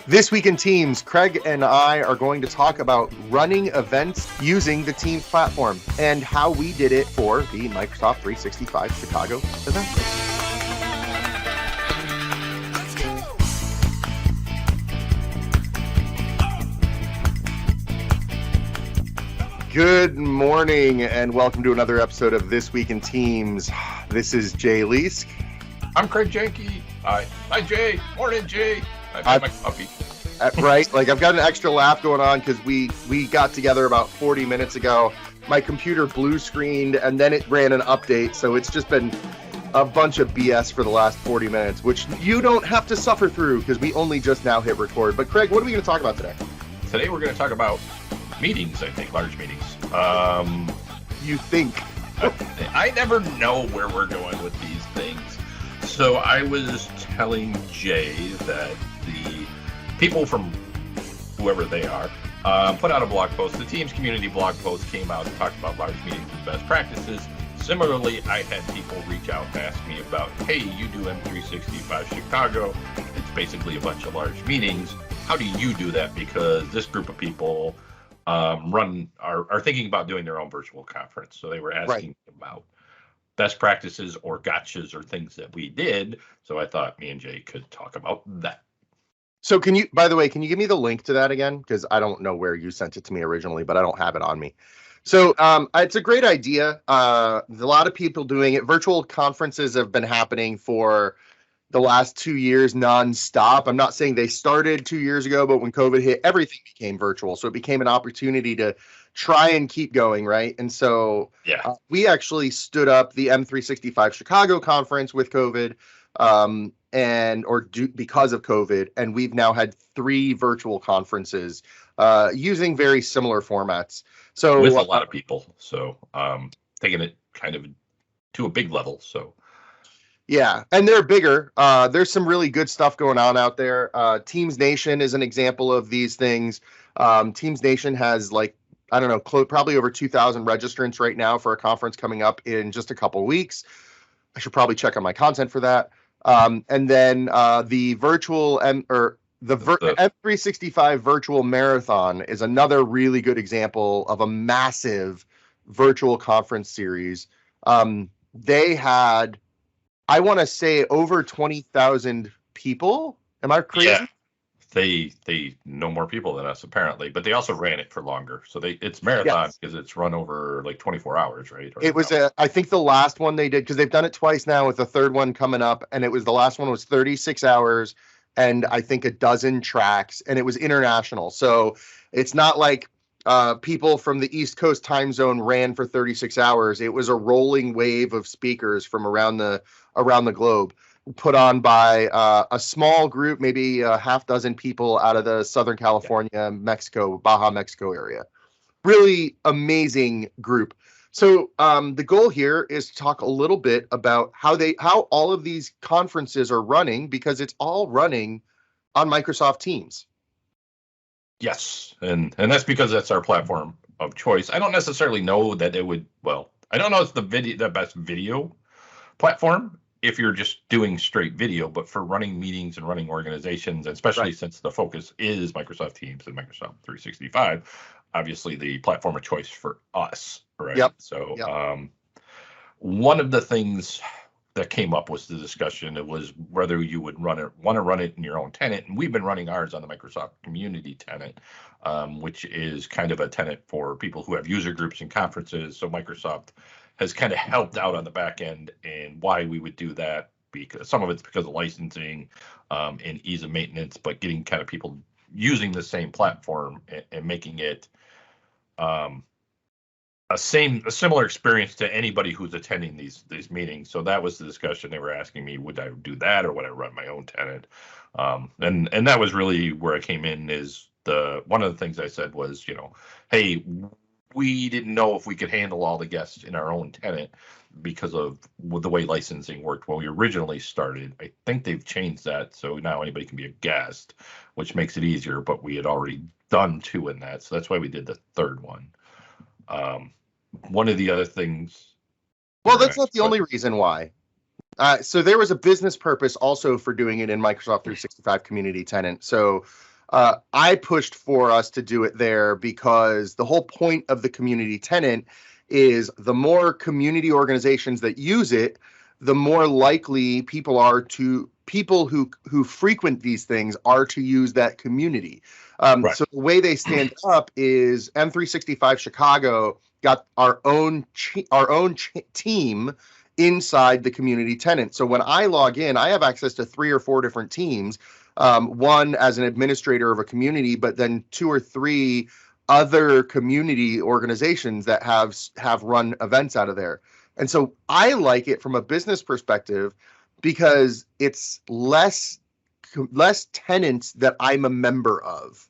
This week in Teams, Craig and I are going to talk about running events using the Teams platform and how we did it for the Microsoft 365 Chicago event. Good morning and welcome to another episode of This Week in Teams. This is Jay Leask. I'm Craig Janke. Hi, Jay. Morning, Jay. I've had my coffee. Right, like I've got an extra laugh going on because we got together about 40 minutes ago. My computer blue screened and then it ran an update, so it's just been a bunch of BS for the last 40 minutes, which you don't have to suffer through because we only just now hit record. But Craig, what are we going to talk about today? Today we're going to talk about meetings, I think, large meetings. You think? I never know where we're going with these things. So I was telling Jay that the people from whoever they are put out a blog post. The Teams community blog post came out and talked about large meetings and best practices. Similarly, I had people reach out and ask me about, hey, you do M365 Chicago. It's basically a bunch of large meetings. How do you do that? Because this group of people are thinking about doing their own virtual conference. So they were asking about best practices or gotchas or things that we did. So I thought me and Jay could talk about that. So can you, by the way, can you give me the link to that again? Because I don't know where you sent it to me originally, but I don't have it on me. So it's a great idea. A lot of people doing it. Virtual conferences have been happening for the last 2 years nonstop. I'm not saying they started 2 years ago, but when COVID hit, everything became virtual. So it became an opportunity to try and keep going, right? And so we actually stood up the M365 Chicago conference with COVID. Because of COVID, and we've now had 3 virtual conferences using very similar formats. So with a lot of people, so taking it kind of to a big level. So yeah, and they're bigger. There's some really good stuff going on out there. Teams Nation is an example of these things. Teams Nation has probably over 2,000 registrants right now for a conference coming up in just a couple of weeks. I should probably check on my content for that. And then the virtual M365 virtual marathon is another really good example of a massive virtual conference series. They had, I want to say, over 20,000 people. Am I crazy? Yeah. They know more people than us apparently, but they also ran it for longer. So it's marathon because it's run over like 24 hours, right? It was I think the last one they did, because they've done it twice now with the third one coming up, and the last one was 36 hours and I think a dozen tracks, and it was international. So it's not like people from the East Coast time zone ran for 36 hours. It was a rolling wave of speakers from around the globe, put on by a small group, maybe a half dozen people out of the Southern California, Mexico, Baja, Mexico area. Really amazing group. So the goal here is to talk a little bit about how all of these conferences are running, because it's all running on Microsoft Teams. Yes, and that's because that's our platform of choice. I don't necessarily know that it would, I don't know if it's the best video platform if you're just doing straight video, but for running meetings and running organizations, and especially since the focus is Microsoft Teams and Microsoft 365, obviously the platform of choice for us, right? Yep. So one of the things that came up was the discussion. It was whether you would want to run it in your own tenant, and we've been running ours on the Microsoft Community tenant, which is kind of a tenant for people who have user groups and conferences. So Microsoft has kind of helped out on the back end, and why we would do that, because some of it's because of licensing and ease of maintenance, but getting kind of people using the same platform and making it a similar experience to anybody who's attending these meetings. So that was the discussion. They were asking me, would I do that or would I run my own tenant? And that was really where I came in. Is one of the things I said was, hey, we didn't know if we could handle all the guests in our own tenant because of the way licensing worked when we originally started. I think they've changed that, so now anybody can be a guest, which makes it easier, but we had already done 2 in that, so that's why we did the third one. One of the other things... Well, that's not the only reason why. So there was a business purpose also for doing it in Microsoft 365 Community Tenant. So I pushed for us to do it there because the whole point of the community tenant is the more community organizations that use it, the more likely people who frequent these things are to use that community. Right. So the way they stand up is M365 Chicago got our own team inside the community tenant. So when I log in, I have access to 3 or 4 different teams. One as an administrator of a community, but then 2 or 3 other community organizations that have run events out of there. And so I like it from a business perspective because it's less tenants that I'm a member of.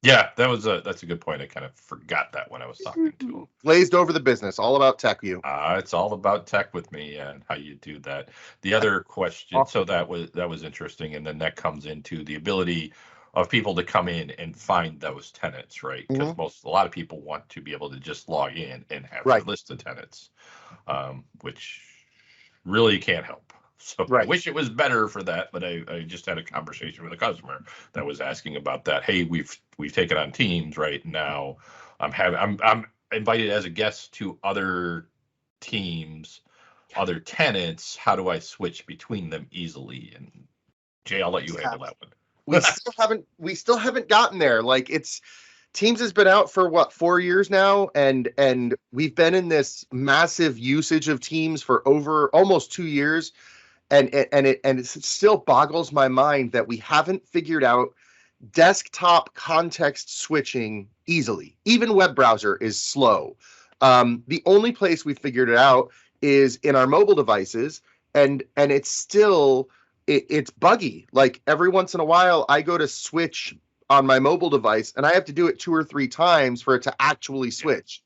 Yeah, that's a good point. I kind of forgot that when I was talking to him. Glazed over the business, all about tech you. It's all about tech with me and how you do that. The other question, so that was interesting, and then that comes into the ability of people to come in and find those tenants, right? Because a lot of people want to be able to just log in and have a list of tenants, which really can't help. So I wish it was better for that, but I just had a conversation with a customer that was asking about that. Hey, we've taken on teams right now. I'm invited as a guest to other teams, other tenants. How do I switch between them easily? And Jay, I'll let you handle that one. We still haven't gotten there. Like Teams has been out for 4 years now, and we've been in this massive usage of Teams for over almost 2 years. And it still boggles my mind that we haven't figured out desktop context switching easily. Even web browser is slow. The only place we figured it out is in our mobile devices, and it's still it's buggy. Like every once in a while, I go to switch on my mobile device, and I have to do it 2 or 3 times for it to actually switch.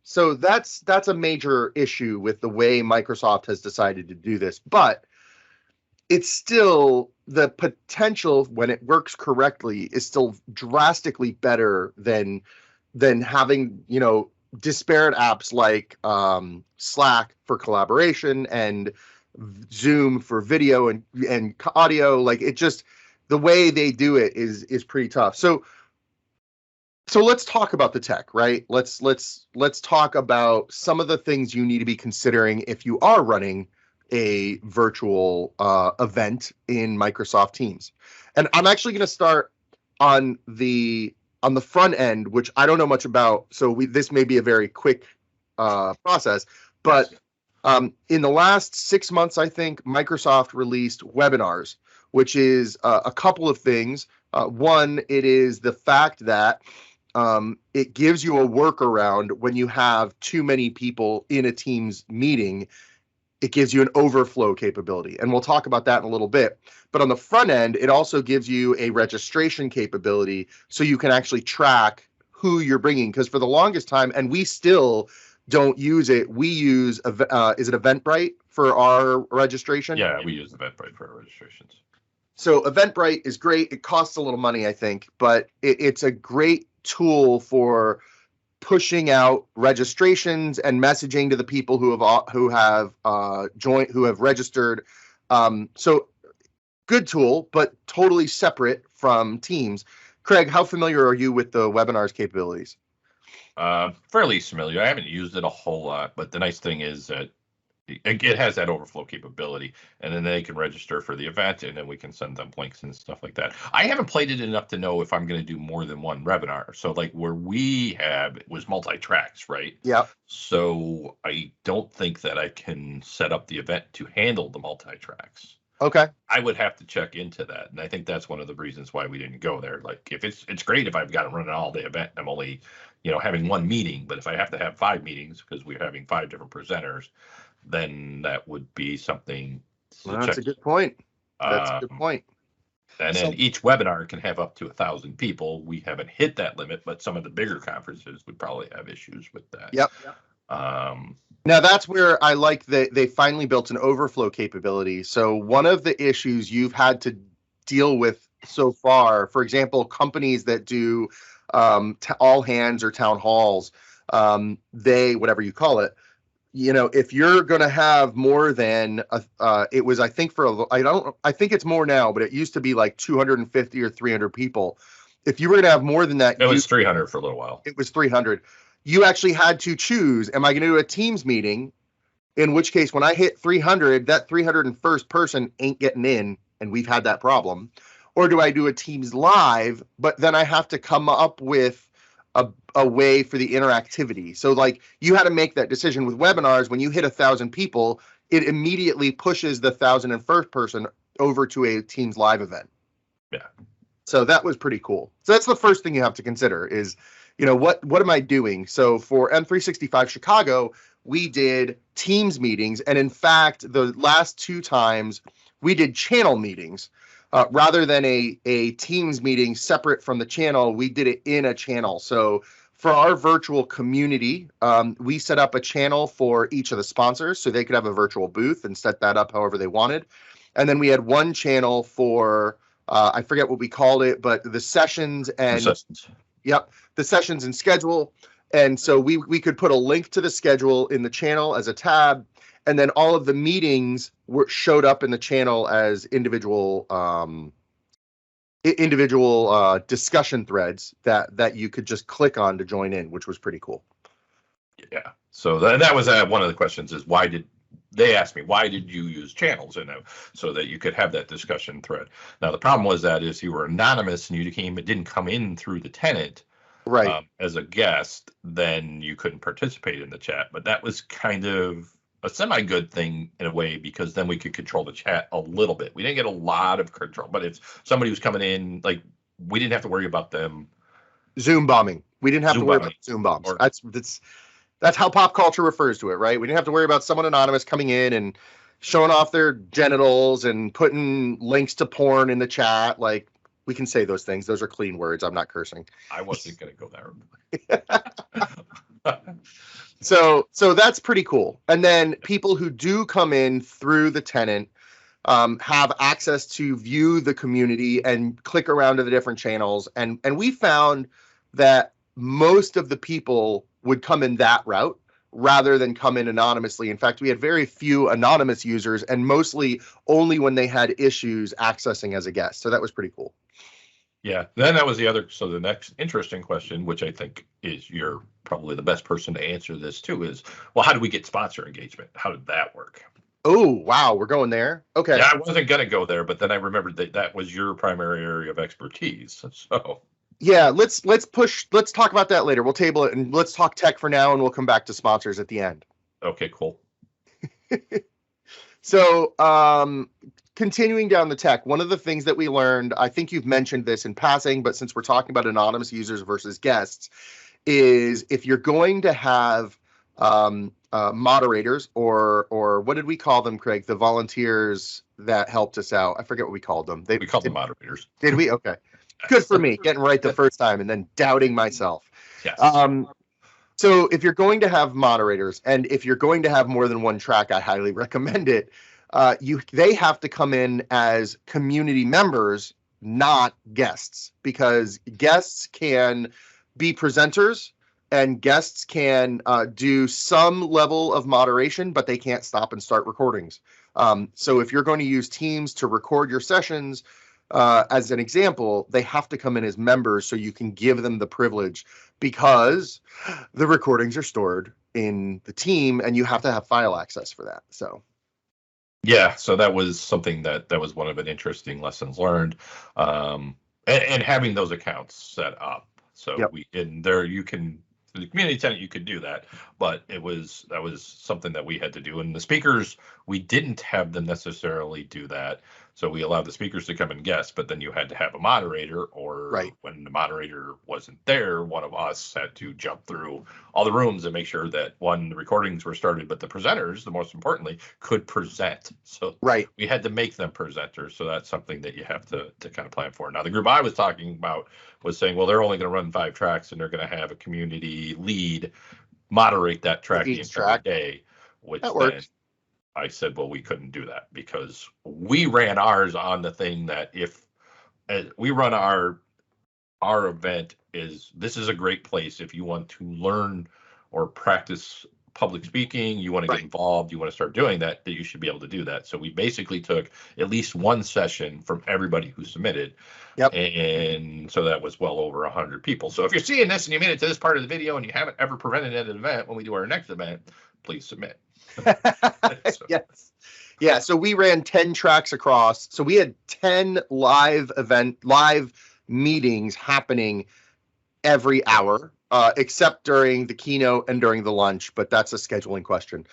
So that's a major issue with the way Microsoft has decided to do this, but it's still the potential when it works correctly is still drastically better than having, disparate apps like Slack for collaboration and Zoom for video and audio. Like it just, the way they do it is pretty tough. So let's talk about the tech, right? Let's talk about some of the things you need to be considering if you are running a virtual event in Microsoft Teams. And I'm actually going to start on the front end, which I don't know much about. So this may be a very quick process, but in the last 6 months, I think Microsoft released webinars, which is a couple of things. One, it is the fact that it gives you a workaround when you have too many people in a Teams meeting. It gives you an overflow capability, and we'll talk about that in a little bit. But on the front end, it also gives you a registration capability, so you can actually track who you're bringing. Because for the longest time, and we still don't use it, we use is it Eventbrite for our registration? Yeah, we use Eventbrite for our registrations. So Eventbrite is great. It costs a little money, I think, but it's a great tool for pushing out registrations and messaging to the people who have joined, who have registered. So good tool, but totally separate from Teams. Craig, how familiar are you with the webinars capabilities? Fairly familiar. I haven't used it a whole lot, but the nice thing is that it has that overflow capability, and then they can register for the event, and then we can send them links and stuff like that. I haven't played it enough to know if I'm going to do more than one webinar. So like where we have, it was multi-tracks, right? Yeah. So I don't think that I can set up the event to handle the multi-tracks. Okay. I would have to check into that, and I think that's one of the reasons why we didn't go there. Like if it's great if I've got to run an all-day event, I'm only, having one meeting, but if I have to have 5 meetings because we're having 5 different presenters, then that would be something. That's a good point. That's a good point. And then each webinar can have up to 1,000 people. We haven't hit that limit, but some of the bigger conferences would probably have issues with that. Yep. Now that's where I like that they finally built an overflow capability. So one of the issues you've had to deal with so far, for example, companies that do all hands or town halls, whatever you call it, if you're going to have more than it was, I think I think it's more now, but it used to be like 250 or 300 people. If you were going to have more than that, It was 300 for a little while. It was 300. You actually had to choose, am I going to do a Teams meeting? In which case, when I hit 300, that 301st person ain't getting in, and we've had that problem. Or do I do a Teams live, but then I have to come up with a way for the interactivity? So like you had to make that decision with webinars. When you hit 1,000 people, it immediately pushes the 1,001st person over to a Teams live event. Yeah. So that was pretty cool. So that's the first thing you have to consider is, what am I doing? So for M365 Chicago, we did Teams meetings. And in fact, the last 2 times we did channel meetings. Rather than a Teams meeting separate from the channel, we did it in a channel. So for our virtual community, we set up a channel for each of the sponsors so they could have a virtual booth and set that up however they wanted. And then we had one channel for, I forget what we called it, but the sessions and the sessions and schedule. And so we could put a link to the schedule in the channel as a tab. And then all of the meetings showed up in the channel as individual discussion threads that you could just click on to join in, which was pretty cool. Yeah. So that was one of the questions is why did you use channels in them so that you could have that discussion thread? Now, the problem was that is you were anonymous and it didn't come in through the tenant. Right. As a guest, then you couldn't participate in the chat. But that was kind of a semi-good thing in a way, because then we could control the chat a little bit. We didn't get a lot of control, but if somebody was coming in, like, we didn't have to worry about them Zoom bombing. We didn't have to worry about Zoom bombs. That's how pop culture refers to it, right? We didn't have to worry about someone anonymous coming in and showing off their genitals and putting links to porn in the chat. Like, we can say those things. Those are clean words. I'm not cursing. I wasn't going to go there. So that's pretty cool. And then people who do come in through the tenant have access to view the community and click around to the different channels. And we found that most of the people would come in that route rather than come in anonymously. In fact, we had very few anonymous users and mostly only when they had issues accessing as a guest. So that was pretty cool. Yeah, then that was the next interesting question, which I think is you're probably the best person to answer this too, is, well, how do we get sponsor engagement? How did that work? Oh, wow, we're going there? Okay. Yeah, I wasn't going to go there, but then I remembered that was your primary area of expertise. So yeah, let's talk about that later. We'll table it and let's talk tech for now, and we'll come back to sponsors at the end. Okay, cool. So, continuing down the tech, one of the things that we learned, I think you've mentioned this in passing, but since we're talking about anonymous users versus guests, is if you're going to have moderators or what did we call them, Craig? The volunteers that helped us out. I forget what we called them. We called them moderators. Did we? Okay. Good for me, getting right the first time and then doubting myself. Yes. So if you're going to have moderators and if you're going to have more than one track, I highly recommend it. They have to come in as community members, not guests, because guests can be presenters and guests can do some level of moderation, but they can't stop and start recordings. So if you're going to use Teams to record your sessions, as an example, they have to come in as members so you can give them the privilege, because the recordings are stored in the team and you have to have file access for that. So yeah, so that was something that was one of the interesting lessons learned, and having those accounts set up. So yep. The community tenant, you could do that, but that was something that we had to do. And the speakers, we didn't have them necessarily do that. So we allowed the speakers to come and guest, but then you had to have a moderator, or right. When the moderator wasn't there, one of us had to jump through all the rooms and make sure that the recordings were started, but the presenters, the most importantly, could present. So right. we had to make them presenters. So that's something that you have to kind of plan for. Now, the group I was talking about was saying, well, they're only going to run 5 tracks and they're going to have a community lead moderate that track the entire day, which that works. I said, well, we couldn't do that because we ran ours on the thing that if we run our event this is a great place if you want to learn or practice public speaking, you want to get involved, you want to start doing that, you should be able to do that. So we basically took at least one session from everybody who submitted. Yep. And so that was well over 100 people. So if you're seeing this and you made it to this part of the video and you haven't ever presented at an event, when we do our next event, please submit. So. Yes. Yeah. So we ran 10 tracks across. So we had 10 live meetings happening every hour, except during the keynote and during the lunch, but that's a scheduling question.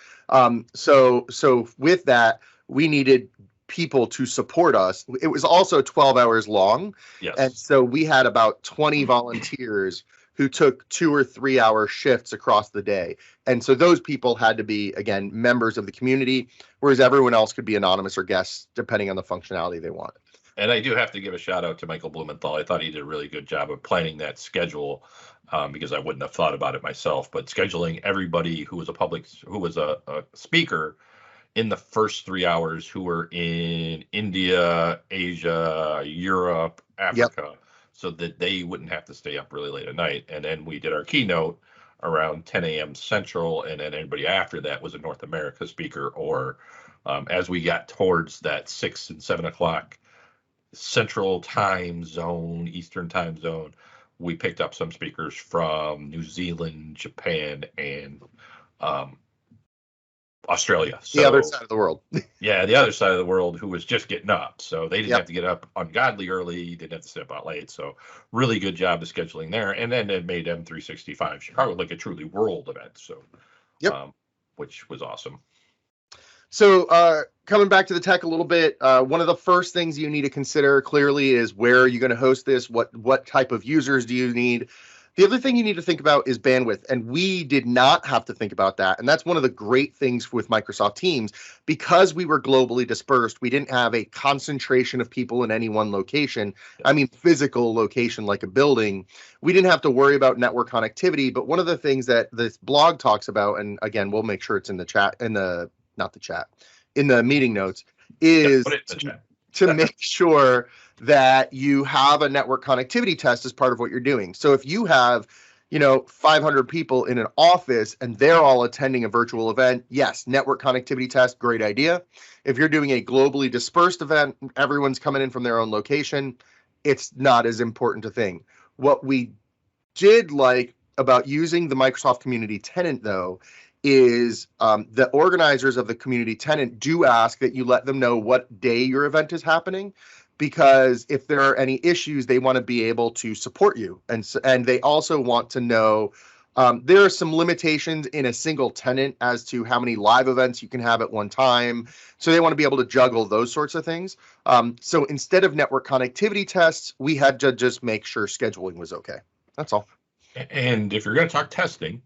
So with that, we needed people to support us. It was also 12 hours long. Yes. And so we had about 20 volunteers who took 2 or 3 hour shifts across the day. And so those people had to be, again, members of the community, whereas everyone else could be anonymous or guests, depending on the functionality they wanted. And I do have to give a shout out to Michael Blumenthal. I thought he did a really good job of planning that schedule, because I wouldn't have thought about it myself. But scheduling everybody who was a speaker in the first 3 hours, who were in India, Asia, Europe, Africa, so that they wouldn't have to stay up really late at night. And then we did our keynote around 10 a.m. Central, and then everybody after that was a North America speaker, or as we got towards that 6 and 7 o'clock Central time zone, Eastern time zone, we picked up some speakers from New Zealand, Japan, and Australia. So, the other side of the world. Yeah, the other side of the world, who was just getting up. So they didn't have to get up ungodly early. Didn't have to step out late. So really good job of scheduling there. And then it made M365 Chicago like a truly world event. So, which was awesome. So coming back to the tech a little bit, one of the first things you need to consider clearly is where are you going to host this? What type of users do you need? The other thing you need to think about is bandwidth, and we did not have to think about that. And that's one of the great things with Microsoft Teams. Because we were globally dispersed, we didn't have a concentration of people in any one location. I mean, physical location like a building. We didn't have to worry about network connectivity. But one of the things that this blog talks about, and again, we'll make sure it's in the chat, in the meeting notes, is to make sure that you have a network connectivity test as part of what you're doing. So if you have, 500 people in an office and they're all attending a virtual event, yes, network connectivity test, great idea. If you're doing a globally dispersed event, everyone's coming in from their own location, it's not as important a thing. What we did like about using the Microsoft Community Tenant, though, is the organizers of the community tenant do ask that you let them know what day your event is happening, because if there are any issues, they want to be able to support you. And they also want to know there are some limitations in a single tenant as to how many live events you can have at one time. So they want to be able to juggle those sorts of things. So instead of network connectivity tests, we had to just make sure scheduling was okay. That's all. And if you're going to talk testing,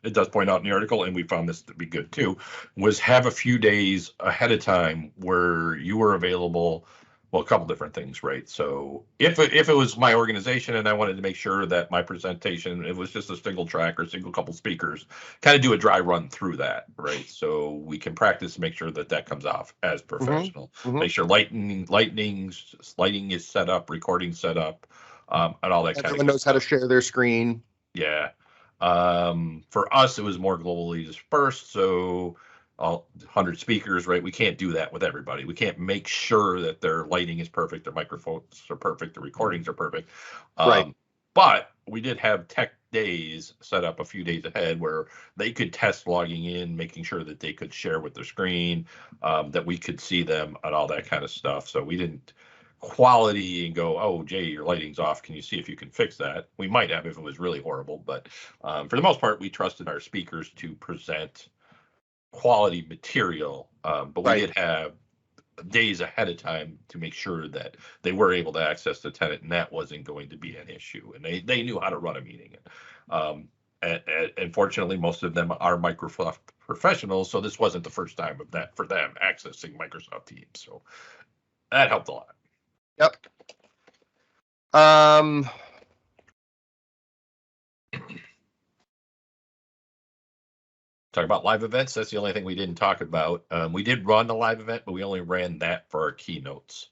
it does point out in the article, and we found this to be good too, was have a few days ahead of time where you were available. Well, a couple different things, right? So if it was my organization and I wanted to make sure that my presentation, it was just a single track or single couple speakers, kind of do a dry run through that, right? So we can practice to make sure that comes off as professional. Make sure lighting is set up, recording set up, and all that kind of stuff. Everyone knows how to share their screen. Yeah. For us, it was more globally dispersed, so all 100 speakers, right? We can't do that with everybody. We can't make sure that their lighting is perfect, their microphones are perfect, the recordings are perfect. Right. But we did have tech days set up a few days ahead where they could test logging in, making sure that they could share with their screen, that we could see them and all that kind of stuff. So we didn't quality and go, oh, Jay, your lighting's off. Can you see if you can fix that? We might have if it was really horrible. But for the most part, we trusted our speakers to present quality material. But we did have days ahead of time to make sure that they were able to access the tenant, and that wasn't going to be an issue. And they knew how to run a meeting. And fortunately, most of them are Microsoft professionals, so this wasn't the first time of that for them accessing Microsoft Teams. So that helped a lot. Yep. Talk about live events. That's the only thing we didn't talk about. We did run a live event, but we only ran that for our keynotes.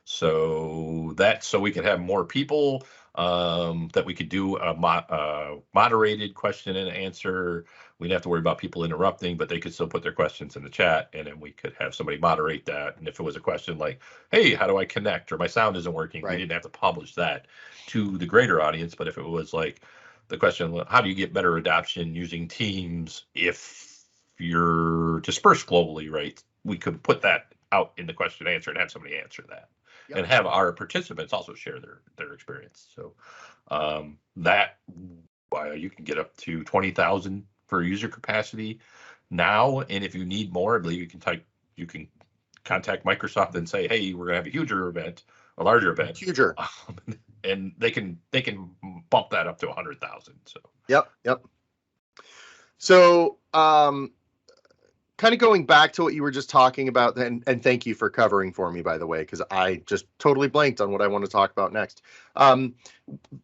So we could have more people, that we could do a moderated question and answer. We'd have to worry about people interrupting, but they could still put their questions in the chat, and then we could have somebody moderate that. And if it was a question like, hey, how do I connect, or my sound isn't working, we didn't have to publish that to the greater audience. But if it was like the question, how do you get better adoption using Teams if you're dispersed globally, right? We could put that out in the question and answer and have somebody answer that. Yep. And have our participants also share their experience. So that you can get up to 20,000 for user capacity now, and if you need more, I believe you can contact Microsoft and say, hey, we're gonna have a larger event, and they can bump that up to 100,000. So yep. So kind of going back to what you were just talking about, and thank you for covering for me, by the way, because I just totally blanked on what I want to talk about next.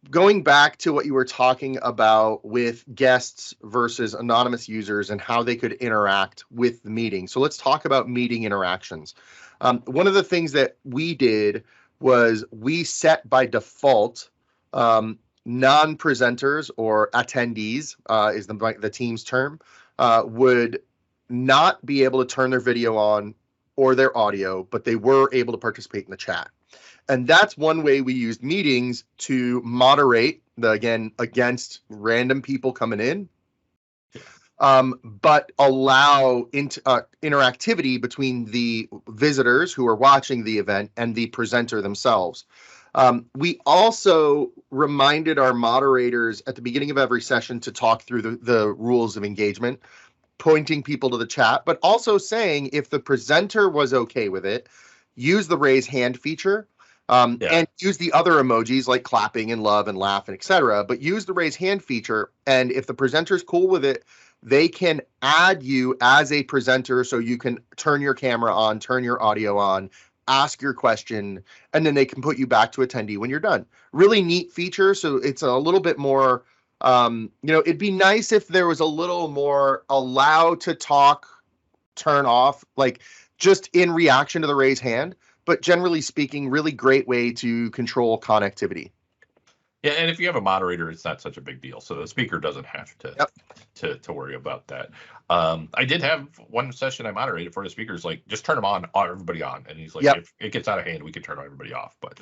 Going back to what you were talking about with guests versus anonymous users and how they could interact with the meeting. So let's talk about meeting interactions. One of the things that we did was we set by default non-presenters or attendees is the team's term, would not be able to turn their video on or their audio, but they were able to participate in the chat. And that's one way we used meetings to moderate against random people coming in, but allow interactivity between the visitors who are watching the event and the presenter themselves. We also reminded our moderators at the beginning of every session to talk through the rules of engagement, pointing people to the chat, but also saying if the presenter was okay with it, use the raise hand feature, and use the other emojis like clapping and love and laugh and etc. But use the raise hand feature, and if the presenter's cool with it, they can add you as a presenter, so you can turn your camera on, turn your audio on, ask your question, and then they can put you back to attendee when you're done. Really neat feature. So it's a little bit more. It'd be nice if there was a little more allow to talk, turn off, like just in reaction to the raise hand. But generally speaking, really great way to control connectivity. Yeah, and if you have a moderator, it's not such a big deal. So the speaker doesn't have to worry about that. I did have one session I moderated for the speakers, like just turn them on, everybody on. And he's like, if it gets out of hand, we can turn everybody off. But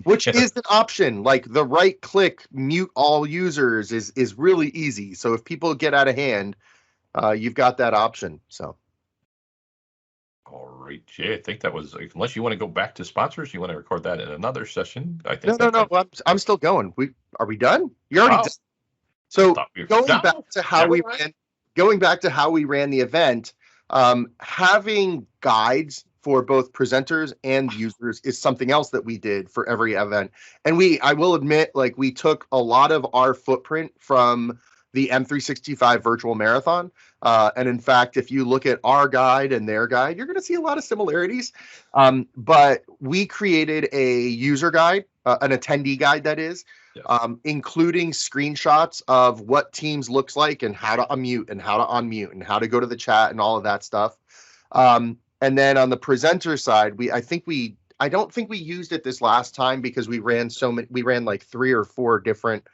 which is an option. Like the right click, mute all users is really easy. So if people get out of hand, you've got that option. So. All right, Jay, I think that was, unless you want to go back to sponsors, you want to record that in another session. I think no. I'm still going. Are we done? You're already done. So going back to how we ran the event, having guides for both presenters and users is something else that we did for every event. And I will admit, like, we took a lot of our footprint from the M365 virtual marathon. And in fact, if you look at our guide and their guide, you're going to see a lot of similarities. But we created a user guide, an attendee guide, that is, including screenshots of what Teams looks like and how to unmute and how to unmute and how to go to the chat and all of that stuff. And then on the presenter side, I don't think we used it this last time because we ran like 3 or 4 different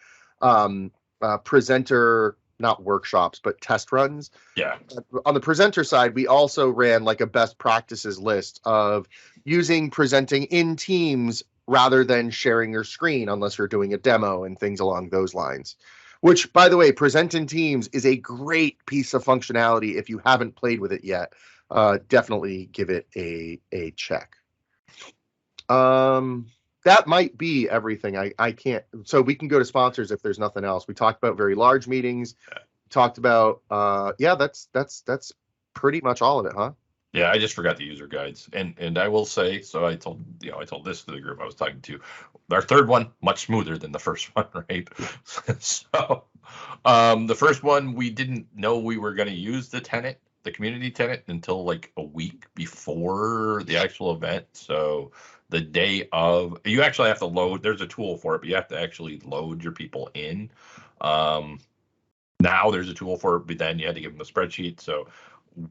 presenter, not workshops, but test runs. Yeah. On the presenter side, we also ran like a best practices list of using presenting in Teams rather than sharing your screen unless you're doing a demo and things along those lines. Which, by the way, present in Teams is a great piece of functionality. If you haven't played with it yet, definitely give it a check. That might be everything. I can't. So we can go to sponsors if there's nothing else. We talked about very large meetings. Talked about that's pretty much all of it, huh? Yeah, I just forgot the user guides, and I will say, so I told this to the group I was talking to. Our third one much smoother than the first one, right? So the first one, we didn't know we were going to use the community tenant, until like a week before the actual event. So the day of, you actually have to load, there's a tool for it, but you have to actually load your people in. Now there's a tool for it, but then you had to give them a spreadsheet. So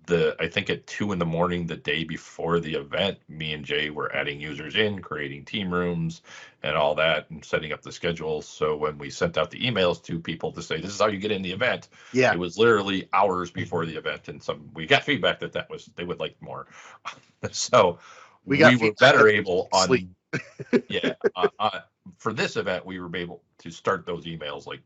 I think at 2 a.m. the day before the event, me and Jay were adding users in, creating team rooms and all that, and setting up the schedule. So when we sent out the emails to people to say, this is how you get in the event, Yeah. it was literally hours before the event. And we got feedback that they would like more. So we were better able on, yeah, for this event, we were able to start those emails like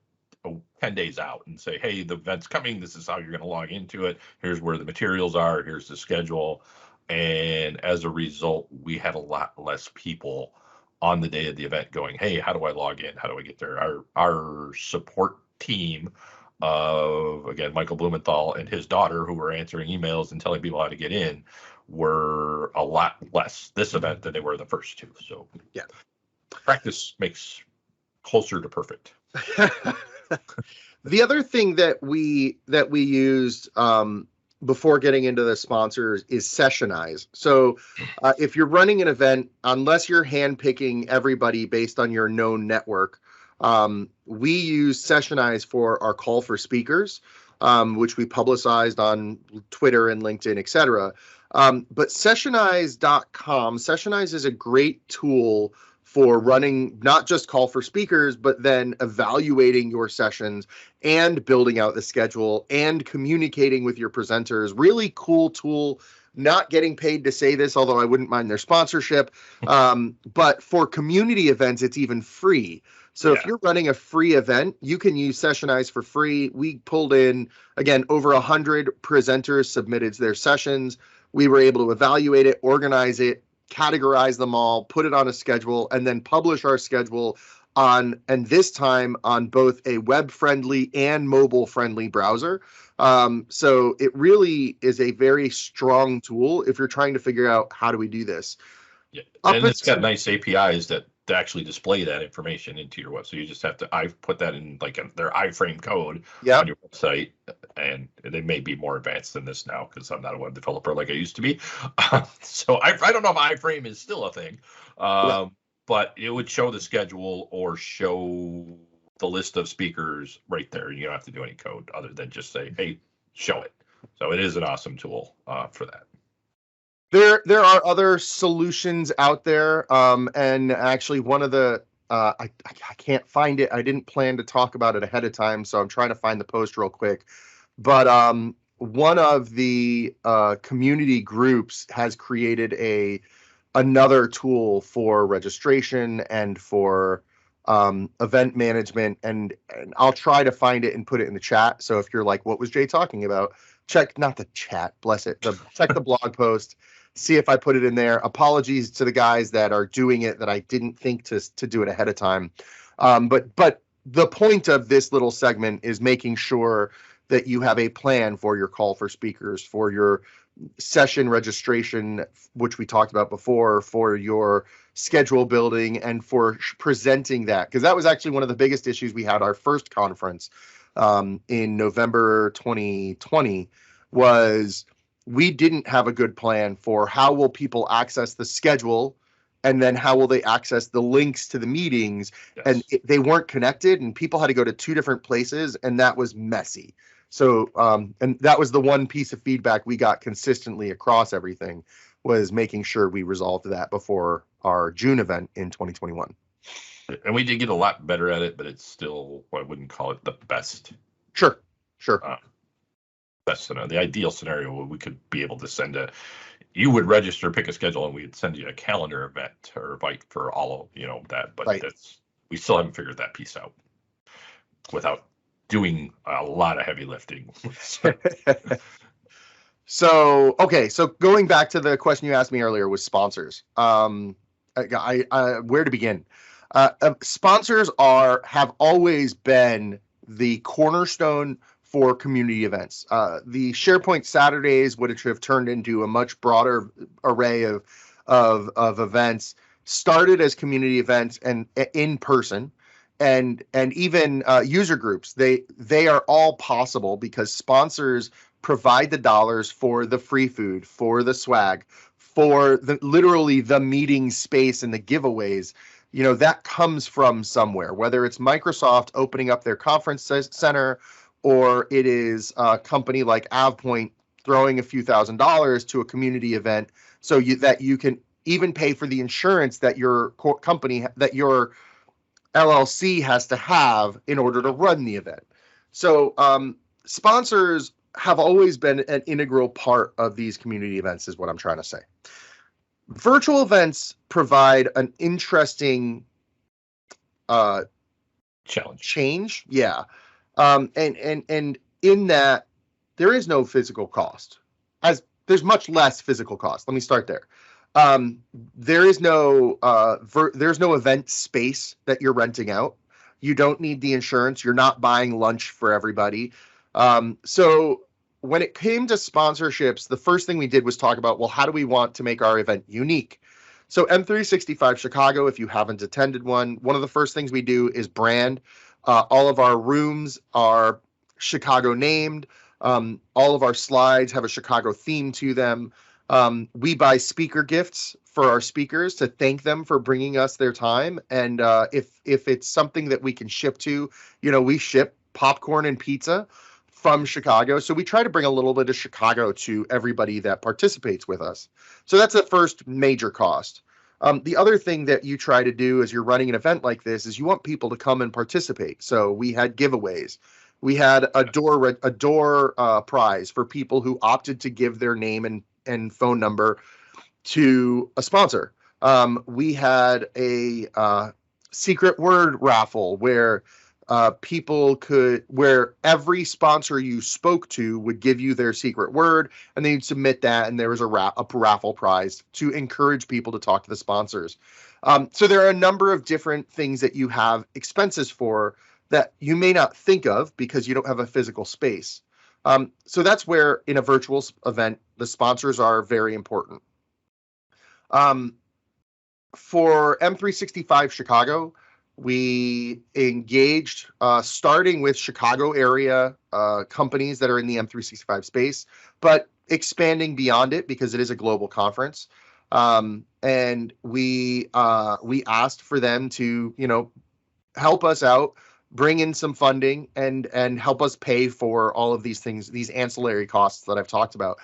10 days out and say, hey, the event's coming. This is how you're going to log into it. Here's where the materials are. Here's the schedule. And as a result, we had a lot less people on the day of the event going, hey, how do I log in? How do I get there? Our support team of, again, Michael Blumenthal and his daughter, who were answering emails and telling people how to get in, were a lot less this event than they were the first two. So yeah, practice makes closer to perfect. The other thing that we used before getting into the sponsors is Sessionize. So if you're running an event, unless you're handpicking everybody based on your known network, we use Sessionize for our call for speakers, which we publicized on Twitter and LinkedIn, etc. But Sessionize.com, Sessionize is a great tool for running not just call for speakers, but then evaluating your sessions and building out the schedule and communicating with your presenters. Really cool tool. Not getting paid to say this, although I wouldn't mind their sponsorship. But for community events, it's even free. So if you're running a free event, you can use Sessionize for free. We pulled in, again, over 100 presenters submitted their sessions. We were able to evaluate it, organize it, categorize them all, put it on a schedule, and then publish our schedule on, and this time on both a web-friendly and mobile-friendly browser. So it really is a very strong tool if you're trying to figure out how do we do this. Yeah, and it's got nice APIs that actually display that information into your web. So you just have to, I've put that in like their iframe code on your website, and they may be more advanced than this now because I'm not a web developer like I used to be. So I don't know if iframe is still a thing, but it would show the schedule or show the list of speakers right there. You don't have to do any code other than just say, hey, show it. So it is an awesome tool for that. There are other solutions out there, and actually one of the I can't find it. I didn't plan to talk about it ahead of time, so I'm trying to find the post real quick. But one of the community groups has created another tool for registration and for event management, and I'll try to find it and put it in the chat. So if you're like, what was Jay talking about? Check, not the chat, bless it. Check the blog post. See if I put it in there. Apologies to the guys that are doing it that I didn't think to do it ahead of time. But the point of this little segment is making sure that you have a plan for your call for speakers, for your session registration, which we talked about before, for your schedule building, and for presenting that. Because that was actually one of the biggest issues we had our first conference in November 2020 was we didn't have a good plan for how will people access the schedule, and then how will they access the links to the meetings. And they weren't connected, and people had to go to two different places, and that was messy. So and that was the one piece of feedback we got consistently across everything, was making sure we resolved that before our June event in 2021. And we did get a lot better at it, but it's still, I wouldn't call it the best. Sure. Best scenario. The ideal scenario, we could be able to you would register, pick a schedule, and we'd send you a calendar event or invite for all of that. But we still haven't figured that piece out without doing a lot of heavy lifting. So going back to the question you asked me earlier was sponsors. Where to begin? Sponsors have always been the cornerstone for community events. The SharePoint Saturdays would have turned into a much broader array of events, started as community events and in person, and even user groups. They are all possible because sponsors provide the dollars for the free food, for the swag, for literally the meeting space and the giveaways. That comes from somewhere, whether it's Microsoft opening up their conference center, or it is a company like AvePoint throwing a few $1,000s to a community event so that you can even pay for the insurance that your company, that your LLC has to have in order to run the event. So sponsors have always been an integral part of these community events, is what I'm trying to say. Virtual events provide an interesting change. Yeah. And in that there is no physical cost, as there's much less physical cost. Let me start there. There's no event space that you're renting out. You don't need the insurance. You're not buying lunch for everybody. So when it came to sponsorships, the first thing we did was talk about, well, how do we want to make our event unique? So M365 Chicago, if you haven't attended one of the first things we do is brand. All of our rooms are Chicago named. All of our slides have a Chicago theme to them. We buy speaker gifts for our speakers to thank them for bringing us their time. And if it's something that we can ship to, we ship popcorn and pizza from Chicago. So we try to bring a little bit of Chicago to everybody that participates with us. So that's the first major cost. The other thing that you try to do as you're running an event like this is you want people to come and participate. So we had giveaways. We had a door prize for people who opted to give their name and phone number to a sponsor. We had a secret word raffle where where every sponsor you spoke to would give you their secret word, and then you'd submit that, and there was a raffle prize to encourage people to talk to the sponsors. So there are a number of different things that you have expenses for that you may not think of because you don't have a physical space. So that's where in a virtual event, the sponsors are very important. For M365 Chicago, we engaged starting with Chicago area companies that are in the M365 space, but expanding beyond it because it is a global conference. And we asked for them to, help us out, bring in some funding, and help us pay for all of these things, these ancillary costs that I've talked about.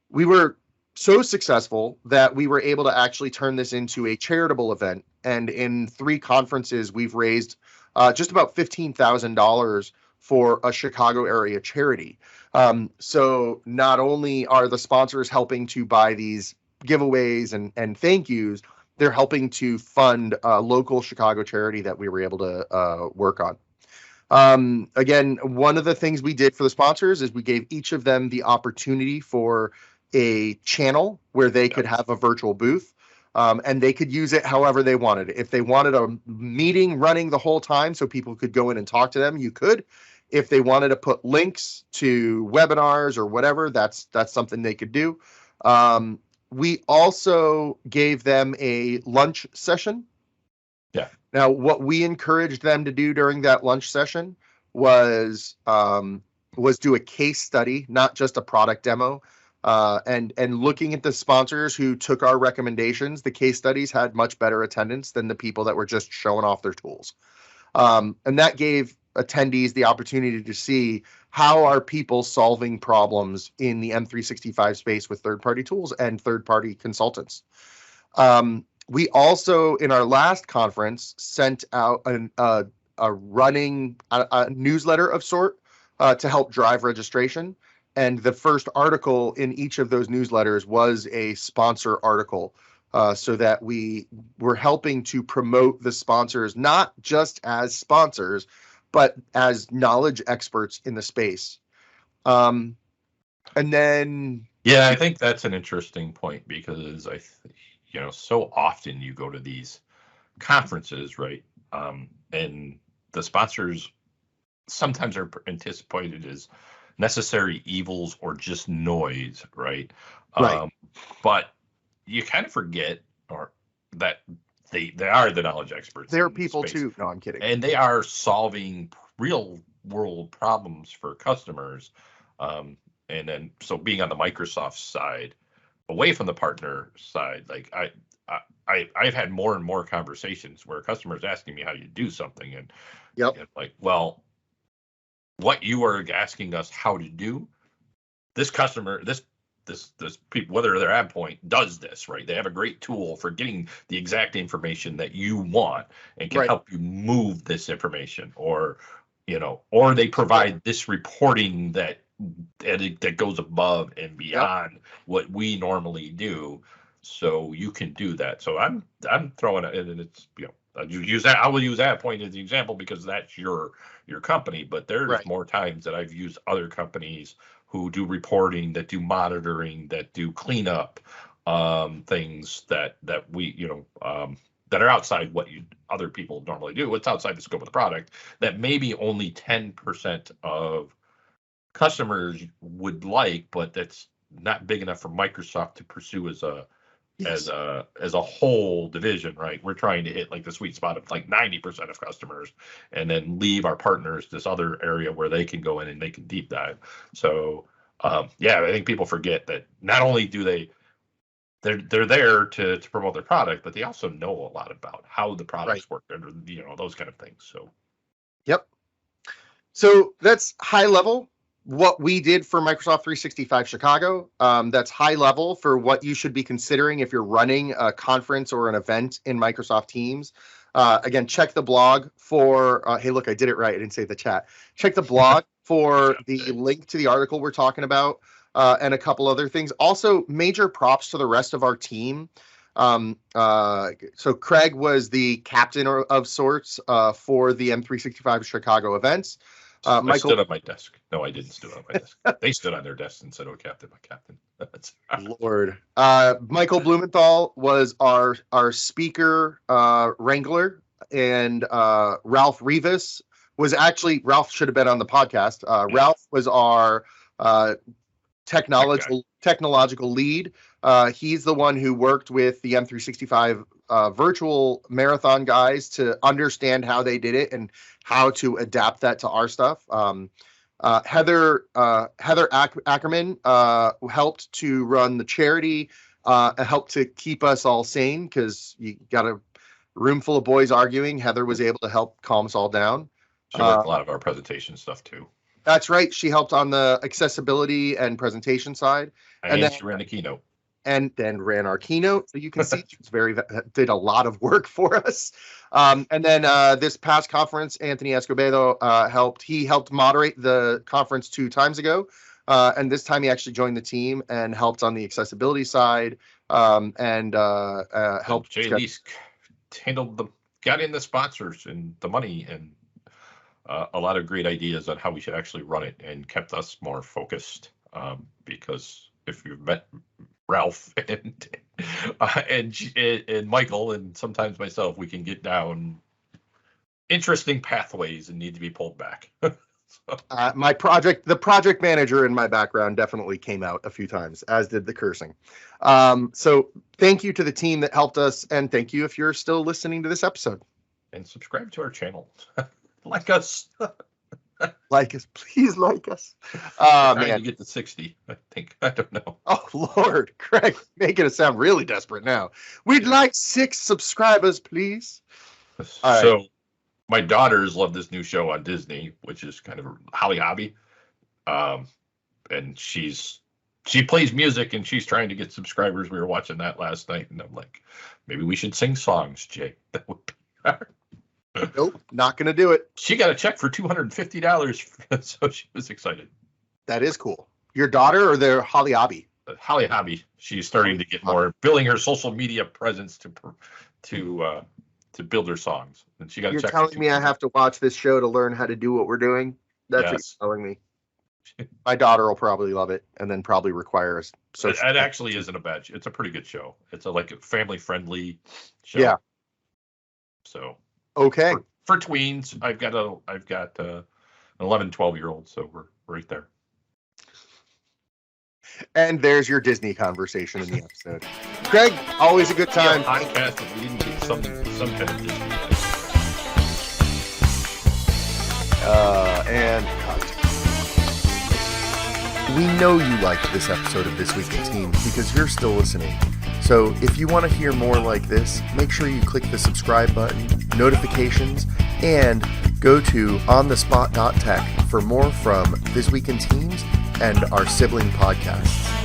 We were so successful that we were able to actually turn this into a charitable event. And in 3 conferences, we've raised just about $15,000 for a Chicago area charity. So not only are the sponsors helping to buy these giveaways and thank yous, they're helping to fund a local Chicago charity that we were able to work on. Again, one of the things we did for the sponsors is we gave each of them the opportunity for a channel where they could have a virtual booth, and they could use it however they wanted. If they wanted a meeting running the whole time so people could go in and talk to them, you could. If they wanted to put links to webinars or whatever, that's something they could do. We also gave them a lunch session. Yeah. Now, what we encouraged them to do during that lunch session was do a case study, not just a product demo. And looking at the sponsors who took our recommendations, the case studies had much better attendance than the people that were just showing off their tools. And that gave attendees the opportunity to see how are people solving problems in the M365 space with third-party tools and third-party consultants. We also, in our last conference, sent out a newsletter of sort to help drive registration. And the first article in each of those newsletters was a sponsor article, so that we were helping to promote the sponsors, not just as sponsors, but as knowledge experts in the space. And then... Yeah, I think that's an interesting point because so often you go to these conferences, right? And the sponsors sometimes are anticipated as necessary evils or just noise, right? Right. But you kind of forget that they are the knowledge experts. They're people too. No, I'm kidding. And they are solving real world problems for customers. And then so being on the Microsoft side, away from the partner side, like I've had more and more conversations where customers asking me how you do something, and yep, like, well, what you are asking us how to do, this customer, this people, whether their ad point does this, right? They have a great tool for getting the exact information that you want and can help you move this information, or or they provide this reporting that goes above and beyond what we normally do, so you can do that. So I'm throwing it, and it's I will use that point as the example because that's your company, but there's more times that I've used other companies who do reporting, that do monitoring, that do cleanup, things that we that are outside what other people normally do. It's outside the scope of the product that maybe only 10% of customers would like, but that's not big enough for Microsoft to pursue as a whole division, right? We're trying to hit like the sweet spot of like 90% of customers, and then leave our partners this other area where they can go in and they can deep dive. So I think people forget that not only do they're there to promote their product, but they also know a lot about how the products work, and those kind of things. So so that's high level what we did for Microsoft 365 Chicago. That's high level for what you should be considering if you're running a conference or an event in Microsoft Teams. Again, check the blog for, hey, look, I did it right. I didn't say the chat. Check the blog for the link to the article we're talking about, and a couple other things. Also, major props to the rest of our team. So Craig was the captain of sorts for the M365 Chicago events. Michael, I stood at my desk. No, I didn't stand on my desk. They stood on their desk and said, "Oh, Captain, my captain." Lord. Michael Blumenthal was our speaker wrangler, and Ralph Rivas was Ralph should have been on the podcast. Ralph was our technological lead. He's the one who worked with the M365 virtual marathon guys to understand how they did it and how to adapt that to our stuff. Heather Ackerman helped to run the charity, helped to keep us all sane because you got a room full of boys arguing. Heather was able to help calm us all down. She worked a lot of our presentation stuff too. That's right. She helped on the accessibility and presentation side. And then she ran the keynote. And then ran our keynote. So you can see she was did a lot of work for us. And then this past conference, Anthony Escobedo helped. He helped moderate the conference 2 times ago. And this time he actually joined the team and helped on the accessibility side, and helped. Jay Leask got in the sponsors and the money and a lot of great ideas on how we should actually run it, and kept us more focused, because if you've met Ralph and Michael and sometimes myself, we can get down interesting pathways and need to be pulled back. The project manager in my background definitely came out a few times, as did the cursing. So thank you to the team that helped us, and thank you if you're still listening to this episode. And subscribe to our channel. Like us. Like us, please like us. Man, to get to 60, I think. I don't know. Oh Lord, Craig, making us sound really desperate now. We'd like 6 subscribers, please. So, my daughters love this new show on Disney, which is kind of Holly Hobby, and she plays music and she's trying to get subscribers. We were watching that last night, and I'm like, maybe we should sing songs, Jay. That would be hard. Nope, not gonna do it. She got a check for $250, so she was excited. That is cool. Your daughter or their Holly Hobby? Holly Hobby. She's starting to get more, building her social media presence to build her songs. And she got. You're telling me I have to watch this show to learn how to do what we're doing? That's what you're telling me. My daughter will probably love it, and then probably require us. So it actually isn't a bad. It's a pretty good show. It's a family friendly show. Yeah. So. Okay. For tweens, I've got an 11, 12-year-old, so we're right there. And there's your Disney conversation in the episode. Craig, always a good time. Podcast, if we didn't get some kind of Disney. And cut. We know you liked this episode of This Week in Teams because you're still listening. So if you want to hear more like this, make sure you click the subscribe button, notifications, and go to onthespot.tech for more from This Week in Teams and our sibling podcasts.